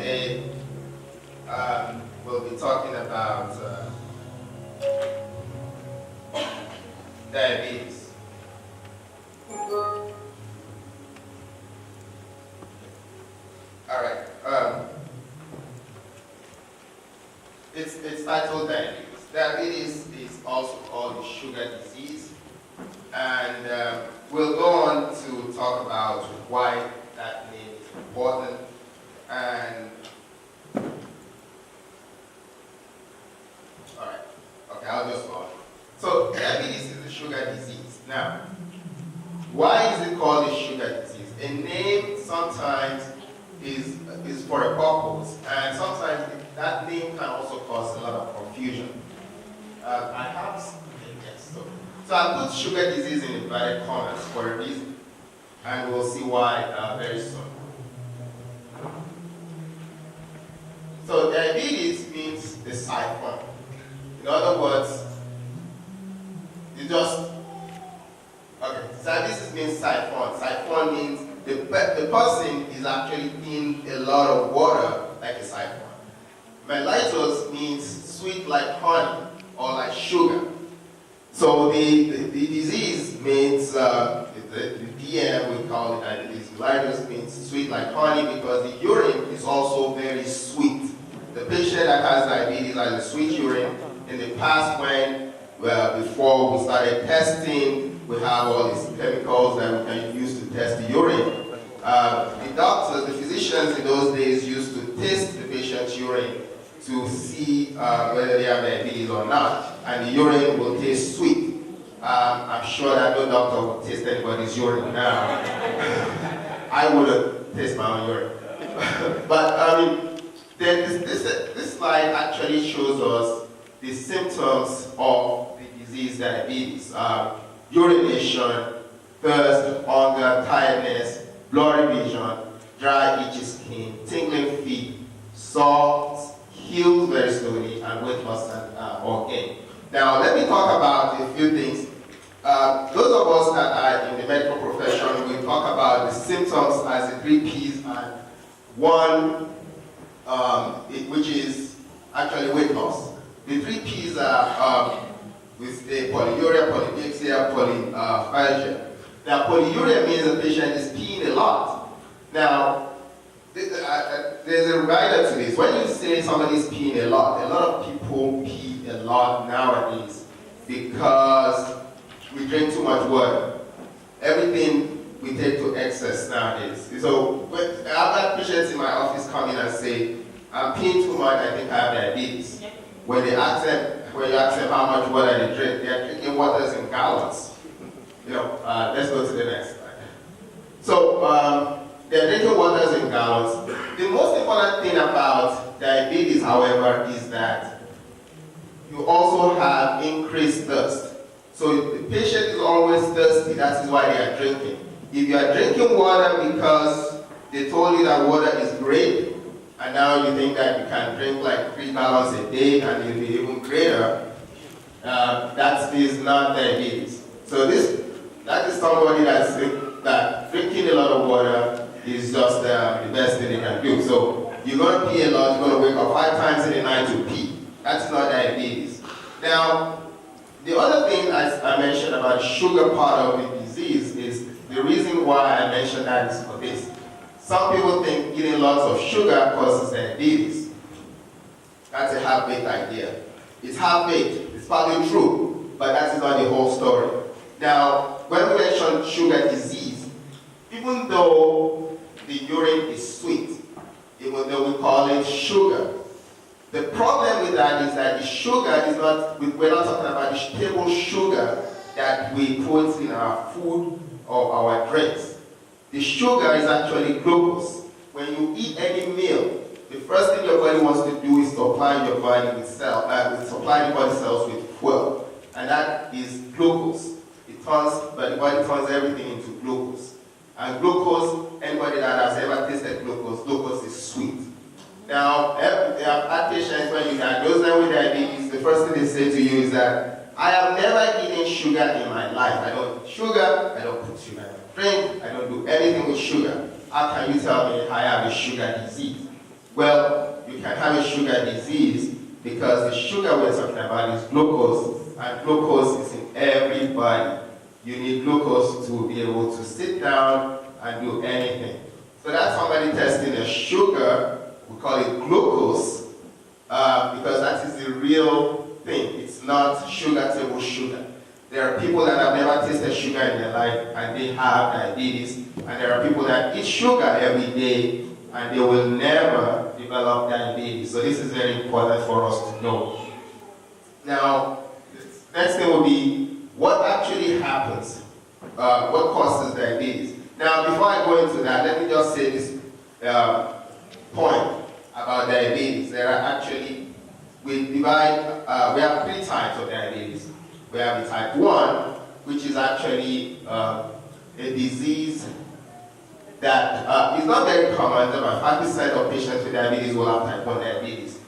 today we'll be talking about diabetes. All right. It's titled diabetes. Diabetes is also called the sugar disease, and we'll go on to talk about why that name is important. And all right, okay, I'll just go on. So diabetes is a sugar disease. Now, why is it called a sugar disease? A name sometimes is for a purpose, and sometimes that name can also cause a lot of confusion. I have yes, so I put sugar disease in inverted commas for a reason, and we'll see why very soon. So diabetes means the siphon. In other words, you just okay. Diabetes means siphon. Siphon means the person is actually in a lot of water like a siphon. Mellitus means sweet like honey or like sugar. So the disease means the DM we call it diabetes mellitus means sweet like honey because the urine is also very sweet. The patient that has diabetes has a sweet urine. In the past, when before we started testing, we have all these chemicals that we can use to test the urine. The doctors, the physicians in those days used to taste the patient's urine to see whether they have diabetes or not, and the urine will taste sweet. I'm sure that no doctor will taste anybody's urine now. I wouldn't taste my own urine. But I mean, then this slide actually shows us the symptoms of the disease diabetes. Urination, thirst, hunger, tiredness, blurry vision, dry, itchy skin, tingling feet, sore, heal very slowly, and weight loss or gain. Now, let me talk about a few things. Those of us that are in the medical profession, we talk about the symptoms as the 3 Ps, and one, which is actually weight loss. The 3 Ps are with the polyuria, polydipsia, polyphagia. Now, polyuria means the patient is peeing a lot. Now, there's a rider to this. When you say somebody's peeing a lot of people pee a lot nowadays because we drink too much water. Everything we take to excess nowadays. So I've had patients in my office come in and say, I'm peeing too much, I think I have diabetes. When you ask them how much water they drink, they're drinking waters in gallons. Let's go to the next slide. So they're drinking waters in gallons. The most important thing about diabetes, however, is that you also have increased thirst. So the patient is always thirsty, that is why they are drinking. If you are drinking water because they told you that water is great, and now you think that you can drink like 3 gallons a day and you'll be even greater, that is not diabetes. So that is somebody that drinking a lot of water is just the best thing they can do. So you're going to pee a lot, you're going to wake up 5 times in the night to pee. That's not diabetes. Now, the other thing I mentioned about sugar part of the disease is the reason why I mentioned that is for this. Some people think eating lots of sugar causes diabetes. That's a half-baked idea. It's half-baked, it's partly true, but that is not the whole story. Now, when we mention sugar disease, even though the urine is sweet, even though we call it sugar, the problem with that is that the sugar is not, we're not talking about the table sugar that we put in our food or our drinks. The sugar is actually glucose. When you eat any meal, the first thing your body wants to do is supply your body with supply the body cells with fuel, and that is glucose. But the body turns everything into glucose. And glucose, anybody that has ever tasted glucose is sweet. Now, I've had patients when you diagnose them with diabetes, the first thing they say to you is that I have never eaten sugar in my life. I don't eat sugar, I don't put sugar in my drink, I don't do anything with sugar. How can you tell me I have a sugar disease? Well, you can have a sugar disease because the sugar we're talking about is glucose, and glucose is in every body. You need glucose to be able to sit down and do anything. So that's somebody testing a sugar, we call it glucose, because that is the real thing. It's not sugar table sugar. There are people that have never tasted sugar in their life and they have diabetes, and there are people that eat sugar every day and they will never develop diabetes. So this is very important for us to know. Now, the next thing will be what actually happens, what causes diabetes. Now, before I go into that, let me just say this point about diabetes. There are actually, we have 3 types of diabetes. We have the type 1, which is actually a disease that is not very common. About 5% of patients with diabetes will have type 1 diabetes.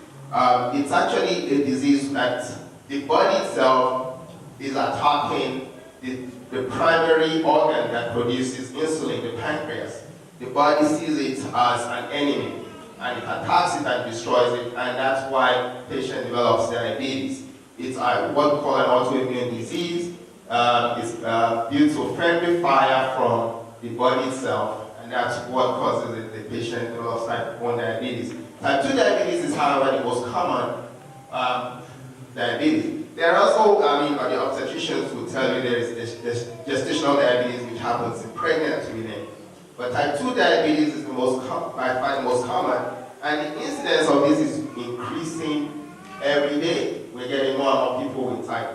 It's actually a disease that the body itself is attacking the primary organ that produces insulin, the pancreas. The body sees it as an enemy, and it attacks it and destroys it, and that's why the patient develops diabetes. It's what we call an autoimmune disease. It's due to friendly fire from the body itself, and that's what causes it. The patient develops type 1 diabetes. Type 2 diabetes is, however, the most common diabetes. There are also, the obstetricians will tell you there is gestational diabetes, which happens in pregnant women. But type 2 diabetes is by far the most common, and the incidence of this is increasing every day. We're getting more and more people with type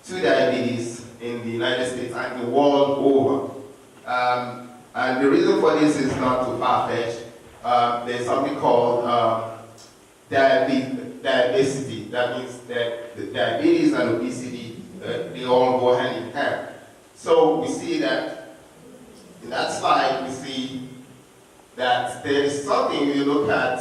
2 diabetes in the United States and the world over. And the reason for this is not too far-fetched. There's something called diabesity. That means that the diabetes and obesity, they all go hand in hand. So we see that in that slide, we see that there is something, if you look at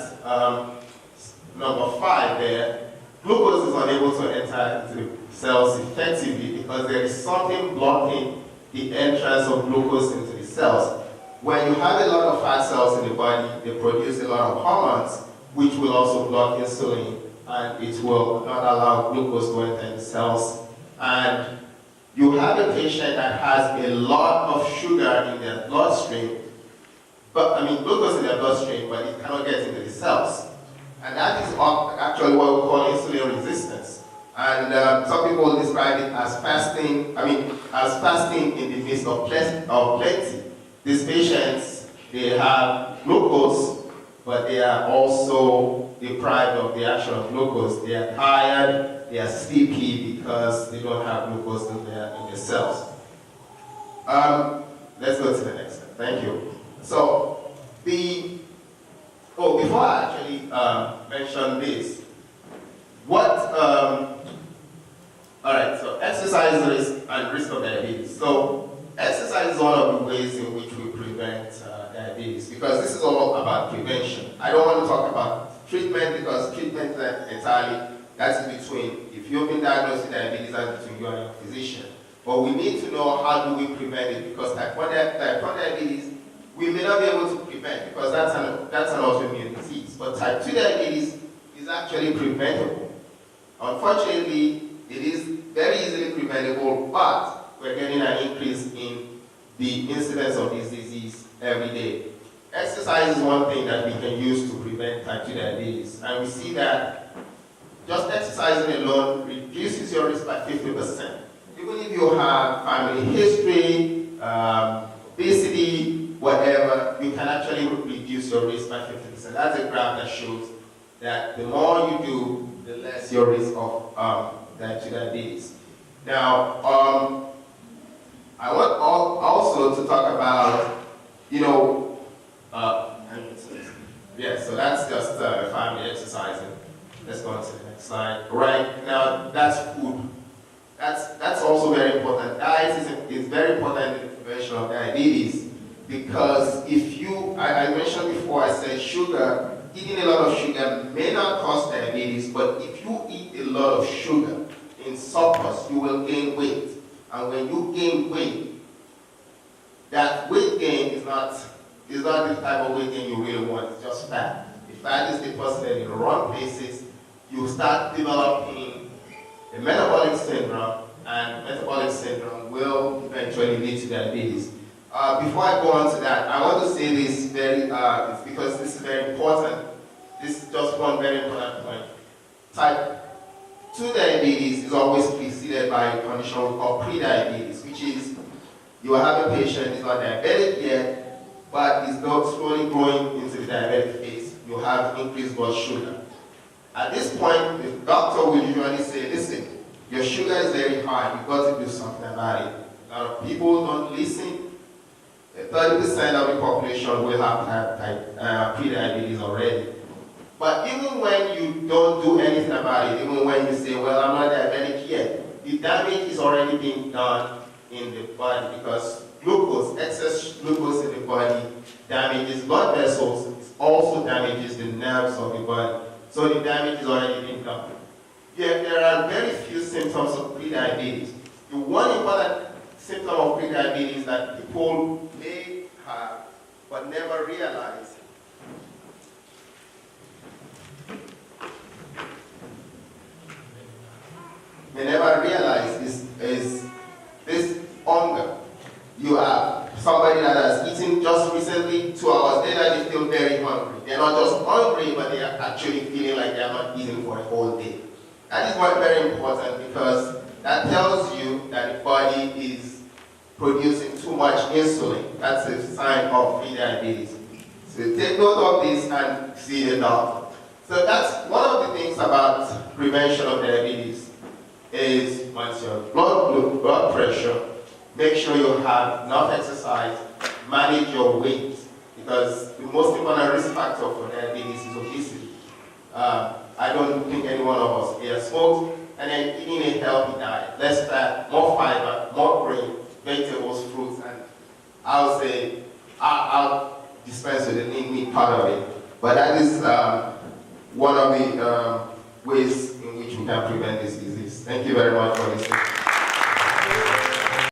number 5 there, glucose is unable to enter into the cells effectively because there is something blocking the entrance of glucose into the cells. When you have a lot of fat cells in the body, they produce a lot of hormones, which will also block insulin, and it will not allow glucose to enter the cells. And you have a patient that has a lot of sugar in their bloodstream, glucose in their bloodstream, but it cannot get into the cells. And that is actually what we call insulin resistance. And some people describe it as fasting, as fasting in the midst of plenty. These patients, they have glucose, but they are also deprived of the action of glucose. They are tired, they are sleepy because they don't have glucose in their cells. Let's go to the next one. Thank you. So, before I actually mention this, alright, so exercise risk and risk of diabetes. So, exercise is one of the ways in which we prevent diabetes, because this is all about prevention. I don't want to talk about treatment because treatment is entirely, that is between, if you've been diagnosed with diabetes, that's between you and your physician. But we need to know how do we prevent it, because type 1 diabetes, we may not be able to prevent because that's an autoimmune disease. But type 2 diabetes is actually preventable. Unfortunately, it is very easily preventable, but we're getting an increase in the incidence of this disease every day. Exercise is one thing that we can use to prevent type 2 diabetes. And we see that just exercising alone reduces your risk by 50%. Even if you have family history, obesity, whatever, you can actually reduce your risk by 50%. That's a graph that shows that the more you do, the less your risk of type 2 diabetes. Now, I want also to talk about, so that's just family exercising. Let's go on to the next slide. Right now, that's food. That's also very important. Diet is very important in the prevention of diabetes. Because if I mentioned before, I said sugar, eating a lot of sugar may not cause diabetes, but if you eat a lot of sugar in surplus, you will gain weight. And when you gain weight, that weight gain is not the type of weight gain you really want, it's just fat. If if that is deposited in the wrong places, you start developing a metabolic syndrome, and metabolic syndrome will eventually lead to diabetes. Before I go on to that, I want to say this because this is very important. This is just one very important point. Type 2 diabetes is always preceded by a condition we call pre-diabetes, which is you have a patient who's not diabetic yet, but is slowly growing into the diabetic phase. You have increased blood sugar. At this point, the doctor will usually say, listen, your sugar is very high, you've got to do something about it. A lot of people don't listen. 30% of the population will have pre-diabetes already. But even when you don't do anything about it, even when you say, well, I'm not diabetic yet, the damage is already being done in the body because glucose, excess glucose in the body damages blood vessels, it also damages the nerves of the body. So the damage is already being done. There are very few symptoms of pre-diabetes. The one important symptom of pre-diabetes that people may have but never realize is this hunger. You have somebody that has eaten just recently, 2 hours later they feel very hungry. They're not just hungry, but they are actually feeling like they are not eating for a whole day. That is very important because that tells you that the body is producing too much insulin. That's a sign of pre-diabetes. So take note of this and see a doctor. So that's one of the things about prevention of diabetes is once your blood pressure, make sure you have enough exercise, manage your weight, because the most important risk factor for diabetes is obesity. I don't think any one of us here smokes, and then eating a healthy diet, less fat, more fiber, more grain, vegetables, fruits, and I'll say, I'll dispense with the lean meat part of it. But that is one of the ways in which we can prevent this disease. Thank you very much for listening.